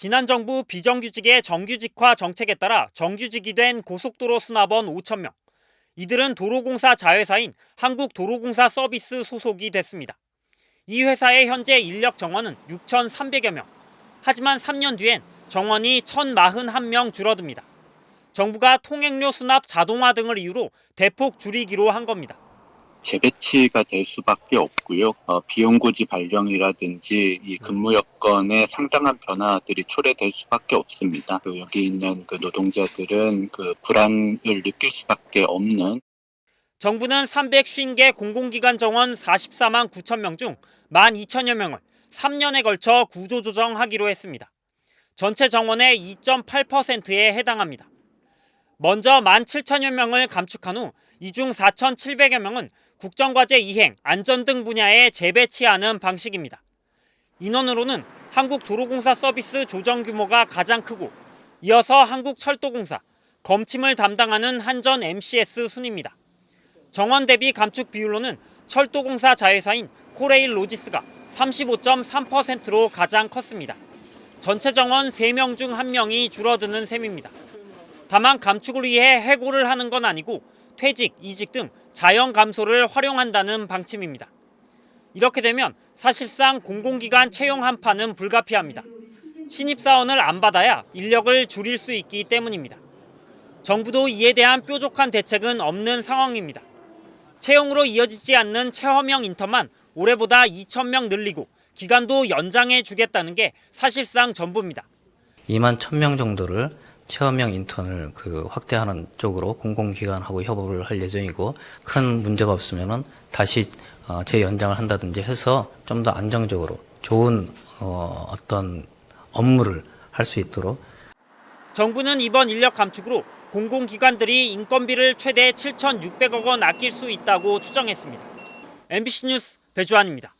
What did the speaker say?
지난 정부 비정규직의 정규직화 정책에 따라 정규직이 된 고속도로 수납원 5,000명. 이들은 도로공사 자회사인 한국도로공사 서비스 소속이 됐습니다. 이 회사의 현재 인력 정원은 6,300여 명. 하지만 3년 뒤엔 정원이 1,041명 줄어듭니다. 정부가 통행료 수납 자동화 등을 이유로 대폭 줄이기로 한 겁니다. 재배치가 될 수밖에 없고요. 비용고지 발령이라든지 이 근무 여건에 상당한 변화들이 초래될 수밖에 없습니다. 여기 있는 노동자들은 불안을 느낄 수밖에 없는. 정부는 350개 공공기관 정원 44만 9천 명 중 12,000여 명을 3년에 걸쳐 구조조정하기로 했습니다. 전체 정원의 2.8%에 해당합니다. 먼저 17,000여 명을 감축한 후 이 중 4,700여 명은 국정과제 이행, 안전 등 분야에 재배치하는 방식입니다. 인원으로는 한국도로공사 서비스 조정 규모가 가장 크고 이어서 한국철도공사, 검침을 담당하는 한전 MCS 순입니다. 정원 대비 감축 비율로는 철도공사 자회사인 코레일 로지스가 35.3%로 가장 컸습니다. 전체 정원 3명 중 1명이 줄어드는 셈입니다. 다만 감축을 위해 해고를 하는 건 아니고 퇴직, 이직 등 자연 감소를 활용한다는 방침입니다. 이렇게 되면 사실상 공공기관 채용 한파는 불가피합니다. 신입사원을 안 받아야 인력을 줄일 수 있기 때문입니다. 정부도 이에 대한 뾰족한 대책은 없는 상황입니다. 채용으로 이어지지 않는 체험형 인턴만 올해보다 2,000명 늘리고 기간도 연장해 주겠다는 게 사실상 전부입니다. 2만 1,000명 정도를 체험형 인턴을 확대하는 쪽으로 공공기관하고 협업을 할 예정이고, 큰 문제가 없으면은 다시 재연장을 한다든지 해서 좀 더 안정적으로 좋은 어떤 업무를 할 수 있도록. 정부는 이번 인력 감축으로 공공기관들이 인건비를 최대 7,600억 원 아낄 수 있다고 추정했습니다. MBC 뉴스 배주환입니다.